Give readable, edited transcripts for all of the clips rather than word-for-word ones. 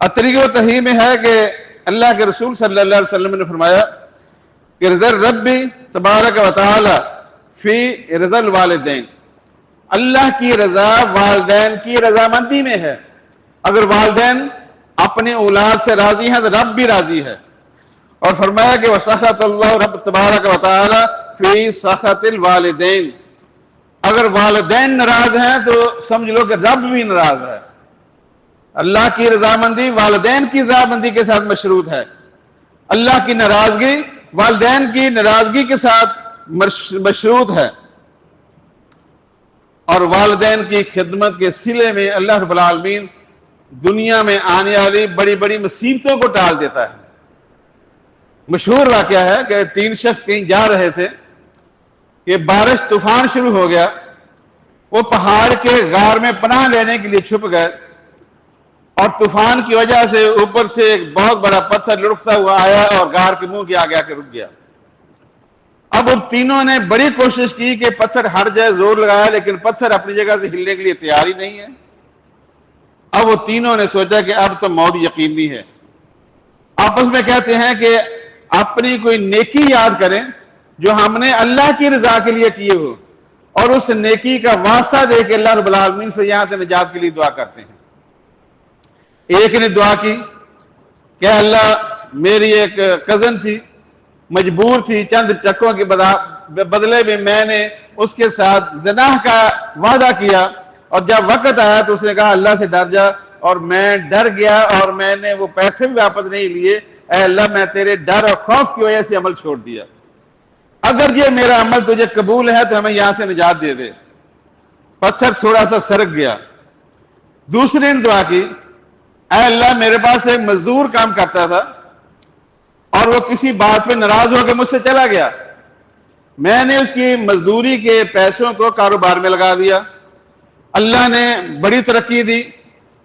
اور طریقہ تحریم میں ہے کہ اللہ کے رسول صلی اللہ علیہ وسلم نے فرمایا کہ رضا ربی تبارک و تعالی فی رضا الوالدین، اللہ کی رضا والدین کی رضامندی میں ہے۔ اگر والدین اپنے اولاد سے راضی ہیں تو رب بھی راضی ہے۔ اور فرمایا کہ وَسَخَطَ اللَّهُ رب تبارک و تعالی فی سخط الوالدین، اگر والدین ناراض ہیں تو سمجھ لو کہ رب بھی ناراض ہے۔ اللہ کی رضامندی والدین کی رضامندی کے ساتھ مشروط ہے، اللہ کی ناراضگی والدین کی ناراضگی کے ساتھ مشروط ہے۔ اور والدین کی خدمت کے صلے میں اللہ رب العالمین دنیا میں آنے والی بڑی بڑی مصیبتوں کو ٹال دیتا ہے۔ مشہور واقعہ ہے کہ 3 شخص کہیں جا رہے تھے کہ بارش طوفان شروع ہو گیا، وہ پہاڑ کے غار میں پناہ لینے کے لیے چھپ گئے، اور طوفان کی وجہ سے اوپر سے ایک بہت بڑا پتھر لڑکتا ہوا آیا اور غار کے منہ کے آگے آ کے رک گیا۔ اب ان تینوں نے بڑی کوشش کی کہ پتھر ہٹ جائے، زور لگایا، لیکن پتھر اپنی جگہ سے ہلنے کے لیے تیار ہی نہیں ہے۔ اب وہ تینوں نے سوچا کہ اب تو موت یقینی ہے۔ آپس میں کہتے ہیں کہ اپنی کوئی نیکی یاد کریں جو ہم نے اللہ کی رضا کے لیے کیے ہو، اور اس نیکی کا واسطہ دے کے اللہ رب العالمین سے یہاں سے نجات کے لیے دعا کرتے ہیں۔ ایک نے دعا کی کہ اللہ، میری ایک کزن تھی، مجبور تھی، چند چکوں کے بدلے میں نے اس کے ساتھ زنا کا وعدہ کیا، اور جب وقت آیا تو اس نے کہا اللہ سے ڈر جا، اور میں ڈر گیا اور میں نے وہ پیسے بھی واپس نہیں لیے۔ اے اللہ، میں تیرے ڈر اور خوف کی وجہ سے عمل چھوڑ دیا، اگر یہ میرا عمل تجھے قبول ہے تو ہمیں یہاں سے نجات دے دے۔ پتھر تھوڑا سا سرک گیا۔ دوسرے نے دعا کی، اے اللہ، میرے پاس ایک مزدور کام کرتا تھا اور وہ کسی بات پہ ناراض ہو کے مجھ سے چلا گیا، میں نے اس کی مزدوری کے پیسوں کو کاروبار میں لگا دیا، اللہ نے بڑی ترقی دی،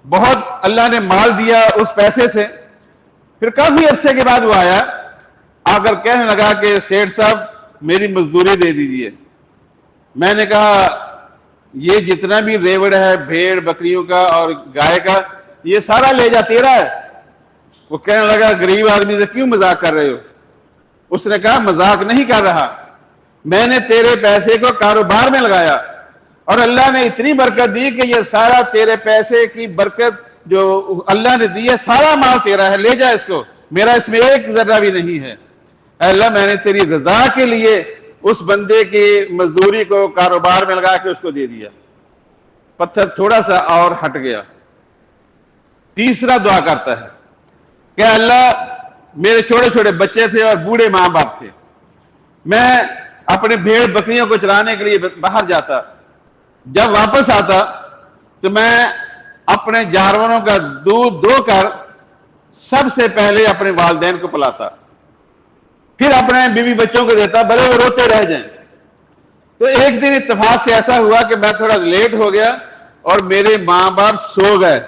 بہت اللہ نے مال دیا اس پیسے سے۔ پھر کافی عرصے کے بعد وہ آیا، آ کر کہنے لگا کہ سیٹھ صاحب میری مزدوری دے دیجیے۔ میں نے کہا یہ جتنا بھی ریوڑ ہے بھیڑ بکریوں کا اور گائے کا، یہ سارا لے جا تیرا ہے۔ وہ کہنے لگا غریب آدمی سے کیوں مذاق کر رہے ہو؟ اس نے کہا مذاق نہیں کر رہا، میں نے تیرے پیسے کو کاروبار میں لگایا اور اللہ نے اتنی برکت دی کہ یہ سارا تیرے پیسے کی برکت جو اللہ نے دی ہے، سارا مال تیرا ہے، لے جا اس کو، میرا اس میں ایک ذرہ بھی نہیں ہے۔ اے اللہ، میں نے تیری رضا کے لیے اس بندے کی مزدوری کو کاروبار میں لگا کے اس کو دے دیا۔ پتھر تھوڑا سا اور ہٹ گیا۔ تیسرا دعا کرتا ہے کہ اللہ، میرے چھوٹے چھوٹے بچے تھے اور بوڑھے ماں باپ تھے، میں اپنے بھیڑ بکریوں کو چرانے کے لیے باہر جاتا، جب واپس آتا تو میں اپنے جانوروں کا دودھ دو کر سب سے پہلے اپنے والدین کو پلاتا، پھر اپنے بیوی بچوں کو دیتا، بھلے وہ روتے رہ جائیں۔ تو ایک دن اتفاق سے ایسا ہوا کہ میں تھوڑا لیٹ ہو گیا اور میرے ماں باپ سو گئے،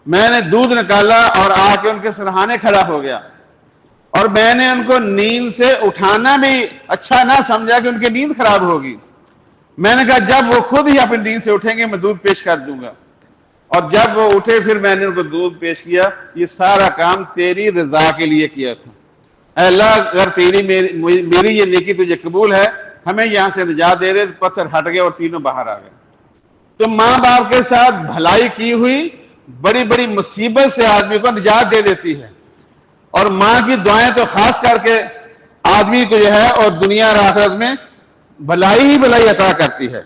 میں نے دودھ نکالا اور آ کے ان کے سرہانے کھڑا ہو گیا، اور میں نے ان کو نیند سے اٹھانا بھی اچھا نہ سمجھا کہ ان کی نیند خراب ہوگی۔ میں نے کہا جب وہ خود ہی اپنی نیند سے اٹھیں گے میں دودھ پیش کر دوں گا، اور جب وہ اٹھے پھر میں نے ان کو دودھ پیش کیا۔ یہ سارا کام تیری رضا کے لیے کیا تھا۔ اے اللہ، اگر میری یہ نیکی تجھے قبول ہے، ہمیں یہاں سے نجات دے دے۔ پتھر ہٹ گئے اور تینوں باہر آ گئے۔ تو ماں باپ کے ساتھ بھلائی کی ہوئی بڑی بڑی مصیبت سے آدمی کو نجات دے دیتی ہے، اور ماں کی دعائیں تو خاص کر کے آدمی کو جو ہے اور دنیا اور آخرت میں بھلائی ہی بھلائی عطا کرتی ہے۔